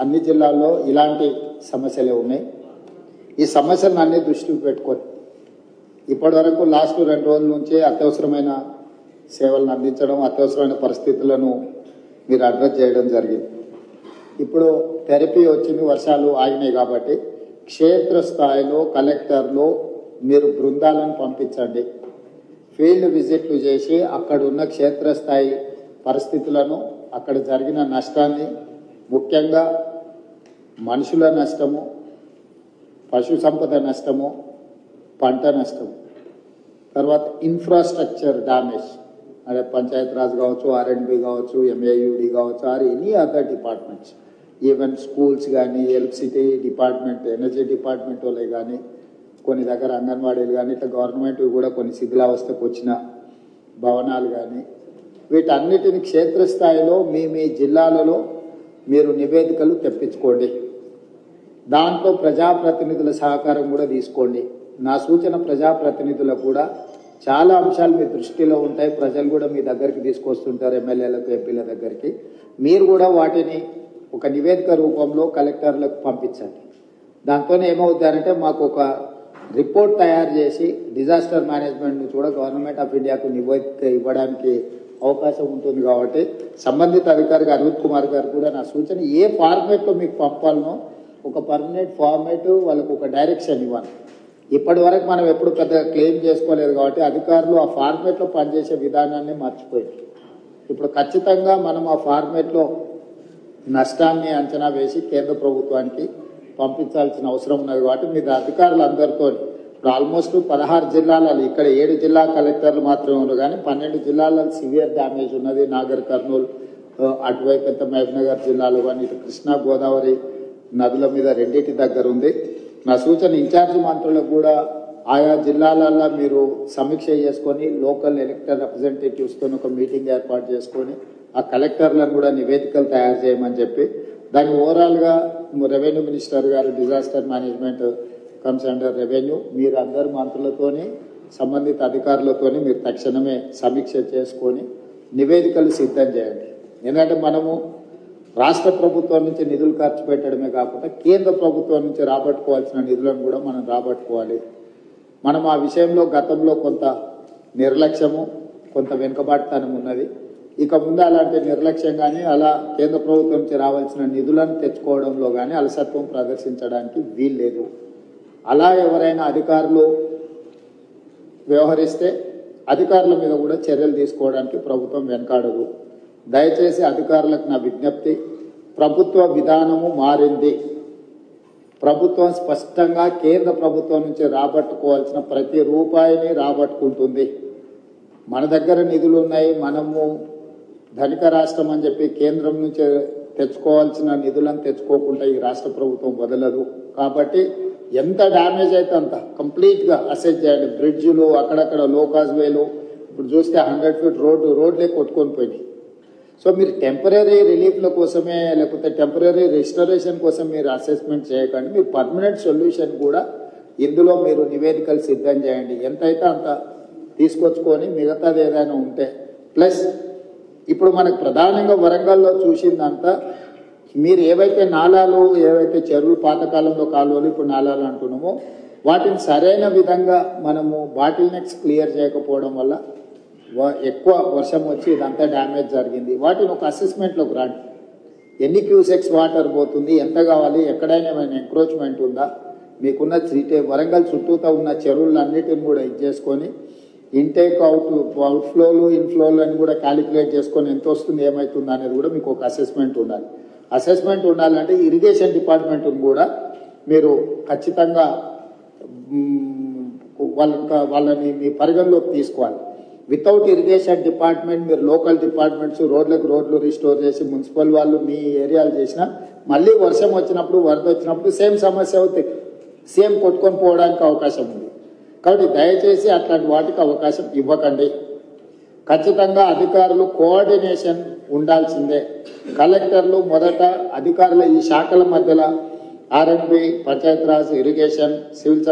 అన్ని జిల్లాల్లో ఇలాంటి సమస్యలే ఉన్నాయి. ఈ సమస్యలను అన్ని దృష్టికి పెట్టుకొని ఇప్పటి వరకు లాస్ట్ 2 రోజుల నుంచి అత్యవసరమైన సేవలను అందించడం, అత్యవసరమైన పరిస్థితులను మీరు అడ్రస్ చేయడం జరిగింది. ఇప్పుడు థెరపీ వచ్చింది, వర్షాలు ఆగినాయి కాబట్టి క్షేత్రస్థాయిలో కలెక్టర్లు మీరు బృందాలను పంపించండి. ఫీల్డ్ విజిట్లు చేసి అక్కడ ఉన్న క్షేత్రస్థాయి పరిస్థితులను, అక్కడ జరిగిన నష్టాన్ని, ముఖ్యంగా మనుషుల నష్టము, పశు సంపద నష్టము, పంట నష్టము, తర్వాత ఇన్ఫ్రాస్ట్రక్చర్ డ్యామేజ్, అంటే పంచాయత్ రాజ్ కావచ్చు, R&B కావచ్చు, MAUD కావచ్చు, or any other departments, even schools కానీ, ఎలక్ట్రిసిటీ డిపార్ట్మెంట్, ఎనర్జీ డిపార్ట్మెంట్ వాళ్ళే కానీ, కొన్ని దగ్గర అంగన్వాడీలు కానీ, ఇట్లా గవర్నమెంట్ కూడా కొన్ని శిథిలావస్థకు వచ్చిన భవనాలు కానీ, వీటన్నిటిని క్షేత్రస్థాయిలో మీ జిల్లాలలో మీరు నివేదికలు తెప్పించుకోండి. దాంట్లో ప్రజాప్రతినిధుల సహకారం కూడా తీసుకోండి. నా సూచన ప్రజాప్రతినిధులకు కూడా చాలా అంశాలు మీ దృష్టిలో ఉంటాయి. ప్రజలు కూడా మీ దగ్గరికి తీసుకొస్తుంటారు, ఎమ్మెల్యేలకు, ఎంపీల దగ్గరికి. మీరు కూడా వాటిని ఒక నివేదిక రూపంలో కలెక్టర్లకు పంపించండి. దాంతో ఏమవుతారంటే మాకు ఒక రిపోర్ట్ తయారు చేసి డిజాస్టర్ మేనేజ్మెంట్ నుంచి కూడా గవర్నమెంట్ ఆఫ్ ఇండియాకు నివేదిక ఇవ్వడానికి అవకాశం ఉంటుంది. కాబట్టి సంబంధిత అధికారికి అరవింద్ కుమార్ గారు కూడా నా సూచన, ఏ ఫార్మేట్లో మీకు పంపాలనో ఒక పర్మనెంట్ ఫార్మేట్, వాళ్ళకు ఒక డైరెక్షన్ ఇవ్వాలి. ఇప్పటి వరకు మనం ఎప్పుడు పెద్దగా క్లెయిమ్ చేసుకోలేదు కాబట్టి అధికారులు ఆ ఫార్మేట్లో పనిచేసే విధానాన్ని మర్చిపోయింది. ఇప్పుడు ఖచ్చితంగా మనం ఆ ఫార్మేట్లో నష్టాన్ని అంచనా వేసి కేంద్ర ప్రభుత్వానికి పంపించాల్సిన అవసరం ఉన్నది. కాబట్టి మీ అధికారులందరితో ఇప్పుడు ఆల్మోస్ట్ 16 జిల్లాలలో, ఇక్కడ 7 జిల్లా కలెక్టర్లు మాత్రమే ఉన్నారు కానీ 12 జిల్లాలలో సివియర్ డ్యామేజ్ ఉన్నది. నాగర్ కర్నూలు, అటువైపు ఎంత మహబూబ్నగర్ జిల్లాలో కానీ, ఇటు కృష్ణా గోదావరి నదుల మీద రెండింటి దగ్గర ఉంది. నా సూచన ఇన్ఛార్జ్ మంత్రులకు కూడా ఆయా జిల్లాలలో మీరు సమీక్ష చేసుకొని లోకల్ ఎలక్టెడ్ రిప్రజెంటేటివ్స్తో ఒక మీటింగ్ ఏర్పాటు చేసుకొని ఆ కలెక్టర్లను కూడా నివేదికలు తయారు చేయమని చెప్పి, దాన్ని ఓవరాల్గా రెవెన్యూ మినిస్టర్ గారు, disaster management comes under revenue, మీరు అందరు మంత్రులతోని సంబంధిత అధికారులతోని మీరు తక్షణమే సమీక్ష చేసుకొని నివేదికలు సిద్ధం చేయండి. ఎందుకంటే మనము రాష్ట్ర ప్రభుత్వం నుంచి నిధులు ఖర్చు పెట్టడమే కాకుండా కేంద్ర ప్రభుత్వం నుంచి రాబట్టుకోవాల్సిన నిధులను కూడా మనం రాబట్టుకోవాలి. మనం ఆ విషయంలో గతంలో కొంత నిర్లక్ష్యము, కొంత వెనుకబాటుతనం ఉన్నది. ఇక ముందు అలాంటి నిర్లక్ష్యం కానీ, అలా కేంద్ర ప్రభుత్వం నుంచి రావాల్సిన నిధులను తెచ్చుకోవడంలో కానీ అలసత్వం ప్రదర్శించడానికి వీల్లేదు. అలా ఎవరైనా అధికారులు వ్యవహరిస్తే అధికారుల మీద కూడా చర్యలు తీసుకోవడానికి ప్రభుత్వం వెనకాడదు. దయచేసి అధికారులకు నా విజ్ఞప్తి, ప్రభుత్వ విధానము మారింది. ప్రభుత్వం స్పష్టంగా కేంద్ర ప్రభుత్వం నుంచి రాబట్టుకోవాల్సిన ప్రతి రూపాయిని రాబట్టుకుంటుంది. మన దగ్గర నిధులు ఉన్నాయి, మనము ధనిక రాష్ట్రం అని చెప్పి కేంద్రం నుంచి తెచ్చుకోవాల్సిన నిధులను తెచ్చుకోకుండా ఈ రాష్ట్ర ప్రభుత్వం వదలదు. కాబట్టి ఎంత డ్యామేజ్ అయితే అంత కంప్లీట్గా అసెస్ చేయాలి. బ్రిడ్జ్లు, అక్కడక్కడ లోకాజ్ వేలు, ఇప్పుడు చూస్తే 100 ఫీట్ రోడ్లే కొట్టుకొని పోయినాయి. సో మీరు టెంపరీ రిలీఫ్ల కోసమే లేకపోతే టెంపరీ రెస్టరేషన్ కోసం మీరు అసెస్మెంట్ చేయకండి. మీరు పర్మనెంట్ సొల్యూషన్ కూడా ఇందులో మీరు నివేదికలు సిద్ధం చేయండి. ఎంతైతే అంత తీసుకొచ్చుకొని మిగతాది ఏదైనా ఉంటే, ప్లస్ ఇప్పుడు మనకు ప్రధానంగా వరంగల్లో చూసిందంతా మీరు ఏవైతే నాలాలు, ఏవైతే చెరువులు, పాతకాలంలో కాలువలు, ఇప్పుడు నాలాలు అంటున్నామో వాటిని సరైన విధంగా మనము బాటిల్ నెక్స్ క్లియర్ చేయకపోవడం వల్ల ఎక్కువ వర్షం వచ్చి ఇదంతా డ్యామేజ్ జరిగింది. వాటిని ఒక అసెస్మెంట్లోకి రండి. ఎన్ని క్యూసెక్స్ వాటర్ పోతుంది, ఎంత కావాలి, ఎక్కడైనా ఏమైనా ఎంక్రోచ్మెంట్ ఉందా, మీకున్న వరంగల్ చుట్టూతో ఉన్న చెరువులన్నిటిని కూడా చేసుకొని ఇంటేక్ అవుట్ఫ్లోలు ఇన్ఫ్లోలు అని కూడా క్యాలిక్యులేట్ చేసుకొని ఎంత వస్తుంది, ఏమవుతుంది అనేది కూడా మీకు ఒక అసెస్మెంట్ ఉండాలి. అసెస్మెంట్ ఉండాలంటే ఇరిగేషన్ డిపార్ట్మెంట్ని కూడా మీరు ఖచ్చితంగా వాళ్ళని మీ పరిగణలోకి తీసుకోవాలి. వితౌట్ ఇరిగేషన్ డిపార్ట్మెంట్ మీరు లోకల్ డిపార్ట్మెంట్స్ రోడ్లు రిస్టోర్ చేసి మున్సిపల్ వాళ్ళు మీ ఏరియాలు చేసినా మళ్ళీ వర్షం వచ్చినప్పుడు, వరద వచ్చినప్పుడు సేమ్ సమస్య అవుతాయి, సేమ్ కొట్టుకొని పోవడానికి అవకాశం ఉంది. కాబట్టి దయచేసి అట్లాంటి వాటికి అవకాశం ఇవ్వకండి. ఖచ్చితంగా అధికారులు కోఆర్డినేషన్ ఉండాల్సిందే. కలెక్టర్లు మొదట అధికారుల ఈ శాఖల మధ్యలో R&B, Panchayat Raj, irrigation, civil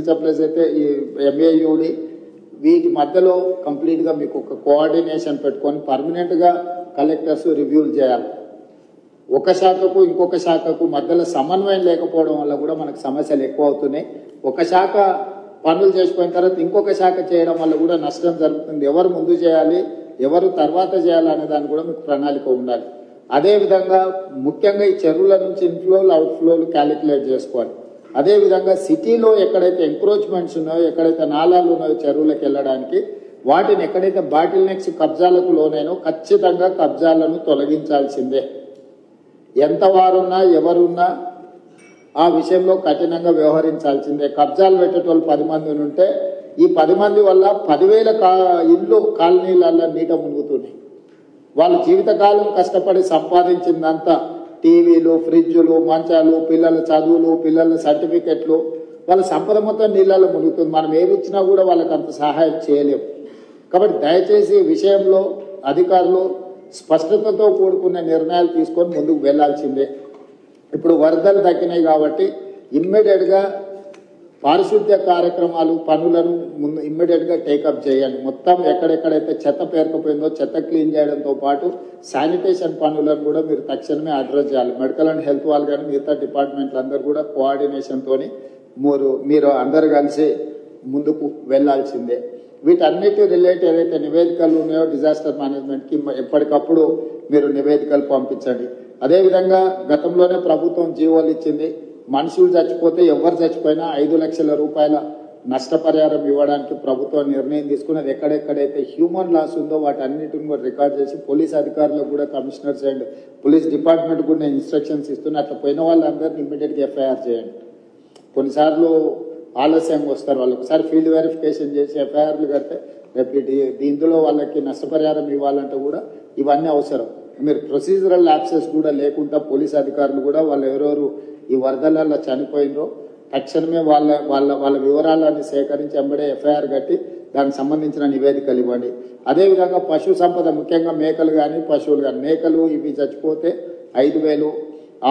supplies అయితే ఈ MAUD వీటి మధ్యలో కంప్లీట్గా మీకు ఒక కోఆర్డినేషన్ పెట్టుకొని పర్మనెంట్గా కలెక్టర్స్ రివ్యూలు చేయాలి. ఒక శాఖకు ఇంకొక శాఖకు మధ్యలో సమన్వయం లేకపోవడం వల్ల కూడా మనకు సమస్యలు ఎక్కువ అవుతున్నాయి. ఒక శాఖ పనులు చేసిపోయిన తర్వాత ఇంకొక శాఖ చేయడం వల్ల కూడా నష్టం జరుగుతుంది. ఎవరు ముందు చేయాలి, ఎవరు తర్వాత చేయాలి అనే దాన్ని కూడా మీకు ప్రణాళిక ఉండాలి. అదేవిధంగా ముఖ్యంగా ఈ చెరువుల నుంచి ఇన్ఫ్లోలు అవుట్ఫ్లోలు క్యాలిక్యులేట్ చేసుకోవాలి. అదేవిధంగా సిటీలో ఎక్కడైతే ఎంక్రోచ్మెంట్స్ ఉన్నాయో, ఎక్కడైతే నాలాలు ఉన్నాయో చెరువులకు వెళ్ళడానికి, వాటిని ఎక్కడైతే బాటిల్ నెక్స్ కబ్జాలకు లోనైనో ఖచ్చితంగా కబ్జాలను తొలగించాల్సిందే. ఎంత వారున్నా ఎవరున్నా ఆ విషయంలో కఠినంగా వ్యవహరించాల్సిందే. కబ్జాలు పెట్టేటోళ్ళు 10 మంది ఉంటే ఈ 10 మంది వల్ల 10,000 ఇళ్ళు కాలనీలలో నీట మునుగుతున్నాయి. వాళ్ళ జీవితకాలం కష్టపడి సంపాదించిందంతా టీవీలు, ఫ్రిడ్జులు, మంచాలు, పిల్లల చదువులు, పిల్లల సర్టిఫికెట్లు, వాళ్ళ సంపద మొత్తం నీళ్ళలో మునుగుతుంది. మనం ఏమి ఇచ్చినా కూడా వాళ్ళకి అంత సహాయం చేయలేము. కాబట్టి దయచేసి ఈ విషయంలో అధికారులు స్పష్టతతో కూడుకున్న నిర్ణయాలు తీసుకొని ముందుకు వెళ్లాల్సిందే. ఇప్పుడు వరదలు తగ్గినాయి కాబట్టి ఇమ్మీడియట్ గా పారిశుద్ధ్య కార్యక్రమాలు పనులను ముందు ఇమ్మీడియట్ గా టేకప్ చేయాలి. మొత్తం ఎక్కడెక్కడైతే చెత్త పేరుకుపోయిందో చెత్త క్లీన్ చేయడంతో పాటు శానిటేషన్ పనులను కూడా మీరు తక్షణమే అడ్రస్ చేయాలి. మెడికల్ అండ్ హెల్త్ వాళ్ళు కానీ మిగతా డిపార్ట్మెంట్లు అందరూ కూడా కోఆర్డినేషన్ తోని మీరు అందరు కలిసి ముందుకు వెళ్లాల్సిందే. వీటన్నిటి రిలేట్ ఏదైతే నివేదికలు ఉన్నాయో డిజాస్టర్ మేనేజ్మెంట్ కి ఎప్పటికప్పుడు మీరు నివేదికలు పంపించండి. అదేవిధంగా గతంలోనే ప్రభుత్వం జీవోలు ఇచ్చింది. మనుషులు చచ్చిపోతే ఎవరు చచ్చిపోయినా 5 లక్షల రూపాయల నష్టపరిహారం ఇవ్వడానికి ప్రభుత్వం నిర్ణయం తీసుకున్నది. ఎక్కడెక్కడైతే హ్యూమన్ లాస్ ఉందో వాటన్నిటిని కూడా రికార్డ్ చేసి పోలీస్ అధికారులకు కూడా కమిషనర్స్ అండ్ పోలీస్ డిపార్ట్మెంట్ కూడా ఇన్స్ట్రక్షన్స్ ఇస్తున్నా. అట్లా పోయిన వాళ్ళందరినీ ఇమ్మీడియట్ గా ఎఫ్ఐఆర్ చేయండి. కొన్నిసార్లు ఆలస్యంగా వస్తారు. వాళ్ళు ఒకసారి ఫీల్డ్ వెరిఫికేషన్ చేసి ఎఫ్ఐఆర్లు కడితే రేపు ఇందులో వాళ్ళకి నష్టపరిహారం ఇవ్వాలంటే కూడా ఇవన్నీ అవసరం. మీరు ప్రొసీజరల్ యాక్సెస్ కూడా లేకుండా పోలీస్ అధికారులు కూడా వాళ్ళు ఎవరెవరు ఈ వరదలలో చనిపోయినరో తక్షణమే వాళ్ళ వివరాలన్నీ సేకరించి వెంబడే ఎఫ్ఐఆర్ కట్టి దానికి సంబంధించిన నివేదికలు ఇవ్వండి. అదేవిధంగా పశు సంపద ముఖ్యంగా మేకలు కానీ పశువులు కానీ, మేకలు ఇవి చచ్చిపోతే 5,000,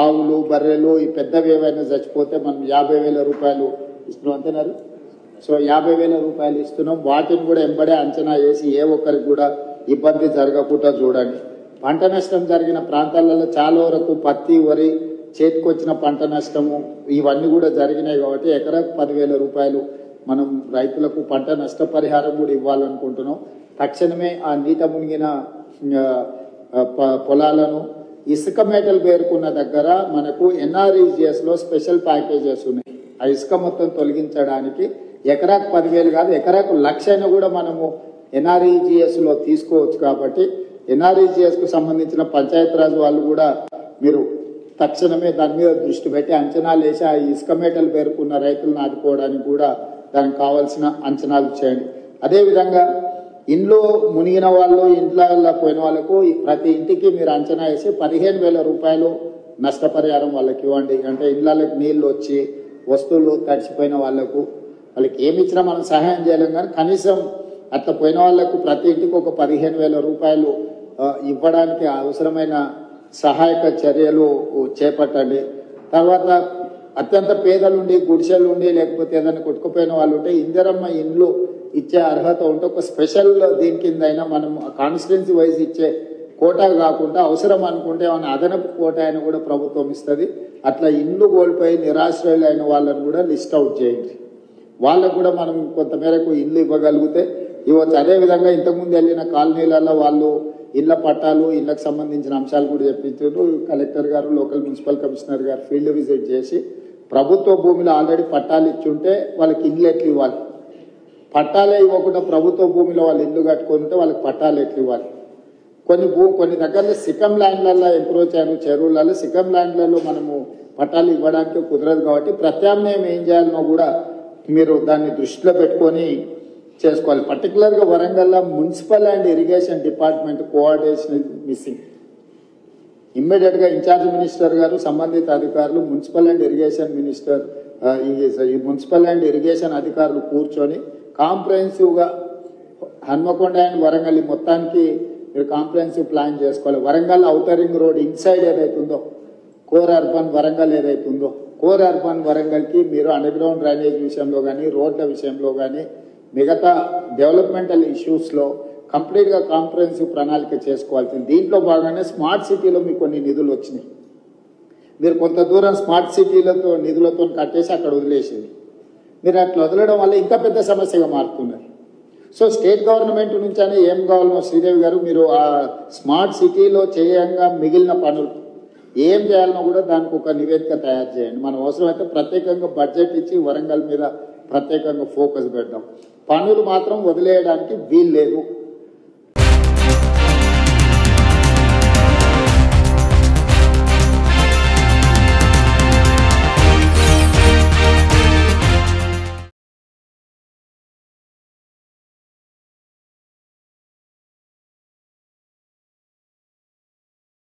ఆవులు బర్రెలు ఈ పెద్దవి ఏవైనా చచ్చిపోతే మనం 50,000 రూపాయలు ఇస్తున్నాం అంతేనారు. సో 50,000 రూపాయలు ఇస్తున్నాం. వాటిని కూడా వెంబడే అంచనా వేసి ఏ ఒక్కరికి కూడా ఇబ్బంది జరగకుండా చూడండి. పంట నష్టం జరిగిన ప్రాంతాలలో చాలా వరకు పత్తి, వరి, చేతికొచ్చిన పంట నష్టము ఇవన్నీ కూడా జరిగినాయి కాబట్టి ఎకరాకు 10,000 రూపాయలు మనం రైతులకు పంట నష్టపరిహారం కూడా ఇవ్వాలనుకుంటున్నాం. తక్షణమే ఆ నీట మునిగిన పొలాలను ఇసుక మేటలు పేరుకున్న దగ్గర మనకు ఎన్ఆర్ఈజిఎస్ లో స్పెషల్ ప్యాకేజెస్ ఉన్నాయి. ఆ ఇసుక మొత్తం తొలగించడానికి ఎకరాకు 10,000 కాదు ఎకరాకు 1,00,000 కూడా మనము ఎన్ఆర్ఈజిఎస్ లో తీసుకోవచ్చు. కాబట్టి ఎన్ఆర్ఈజిఎస్ కు సంబంధించిన పంచాయతీరాజ్ వాళ్ళు కూడా మీరు తక్షణమే దాని మీద దృష్టి పెట్టి అంచనాలు వేసి ఆ ఇసుక మేటలు పేరుకున్న రైతులను ఆదుకోవడానికి కూడా దానికి కావాల్సిన అంచనాలు చేయండి. అదేవిధంగా ఇంట్లో మునిగిన వాళ్ళు, ఇంట్లో పోయిన వాళ్ళకు ప్రతి ఇంటికి మీరు అంచనా వేసి 15,000 రూపాయలు నష్టపరిహారం వాళ్ళకి ఇవ్వండి. అంటే ఇళ్లకి నీళ్లు వచ్చి వస్తువులు తడిచిపోయిన వాళ్ళకి ఏమి ఇచ్చినా మనం సహాయం చేయలేం, కానీ కనీసం అట్లా పోయిన వాళ్లకు ప్రతి ఇంటికి ఒక 15,000 రూపాయలు ఇవ్వడానికి అవసరమైన సహాయక చర్యలు చేపట్టండి. తర్వాత అత్యంత పేదలుండి గుడిసెలుండి లేకపోతే ఏదైనా కొట్టుకుపోయిన వాళ్ళు ఉంటే ఇందిరమ్మ ఇండ్లు ఇచ్చే అర్హత ఉంటే ఒక స్పెషల్ దీని కింద అయినా మనం కాన్స్టిట్యున్సీ వైజ్ ఇచ్చే కోటా కాకుండా అవసరం అనుకుంటే ఏమైనా అదనపు కోటా అయినా కూడా ప్రభుత్వం ఇస్తుంది. అట్లా ఇండ్లు కోల్పోయి నిరాశ్రయులు అయిన వాళ్ళని కూడా లిస్ట్ అవుట్ చేయండి. వాళ్ళకు కూడా మనం కొంతమేరకు ఇల్లు ఇవ్వగలిగితే ఇవ్వచ్చు. అదేవిధంగా ఇంతకుముందు వెళ్ళిన కాలనీలలో వాళ్ళు ఇళ్ల పట్టాలు, ఇళ్లకు సంబంధించిన అంశాలు కూడా చెప్పించారు. కలెక్టర్ గారు, లోకల్ మున్సిపల్ కమిషనర్ గారు ఫీల్డ్ విజిట్ చేసి ప్రభుత్వ భూమిలో ఆల్రెడీ పట్టాలు ఇచ్చుంటే వాళ్ళకి ఇల్లు ఎట్లు ఇవ్వాలి, పట్టాలే ఇవ్వకుండా ప్రభుత్వ భూమిలో వాళ్ళు ఇల్లు కట్టుకుంటే వాళ్ళకి పట్టాలు ఎట్లు ఇవ్వాలి. కొన్ని దగ్గరలో సికం ల్యాండ్లలో ఎంక్రోచ్ అయిన చెరువులలో సికం ల్యాండ్లలో మనము పట్టాలు ఇవ్వడానికి కుదరదు. కాబట్టి ప్రత్యామ్నాయం ఏం చేయాలనో కూడా మీరు దాన్ని దృష్టిలో పెట్టుకొని చేసుకోవాలి. పర్టికులర్ గా Warangal municipal and irrigation department coordination missing. Immediate గా ఇన్ఛార్జ్ మినిస్టర్ గారు, సంబంధిత అధికారులు, municipal and irrigation minister, municipal and irrigation అధికారులు కూర్చొని కాంప్రహెన్సివ్ గా హన్మకొండ అండ్ వరంగల్ మొత్తానికి మీరు కాంప్రహెన్సివ్ ప్లాన్ చేసుకోవాలి. Warangal outer ring road inside ఏదైతుందో కోర్ అర్బన్ వరంగల్ ఏదైతుందో కోర్ అర్బన్ వరంగల్ కి మీరు అండర్ గ్రౌండ్ డ్రైనేజ్ విషయంలో కానీ, రోడ్ల విషయంలో కానీ, మిగతా డెవలప్మెంటల్ ఇష్యూస్ లో కంప్లీట్ గా కాంప్రహెన్సివ్ ప్రణాళిక చేసుకోవాల్సింది. దీంట్లో భాగంగానే స్మార్ట్ సిటీలో మీకు కొన్ని నిధులు వచ్చినాయి. మీరు కొంత దూరం స్మార్ట్ సిటీలతో నిధులతో కట్టేసి అక్కడ వదిలేసింది. మీరు అట్లా వదలడం వల్ల ఇంకా పెద్ద సమస్యగా మారుతున్నారు. సో స్టేట్ గవర్నమెంట్ నుంచి అని ఏం కావాలనో శ్రీదేవి గారు మీరు ఆ స్మార్ట్ సిటీలో చేయంగా మిగిలిన పనులు ఏం చేయాలనో కూడా దానికి ఒక నివేదిక తయారు చేయండి. మనం అవసరమైతే ప్రత్యేకంగా బడ్జెట్ ఇచ్చి వరంగల్ మీద ప్రత్యేకంగా ఫోకస్ పెడదాం. పనులు మాత్రం వదిలేయడానికి వీలు లేదు.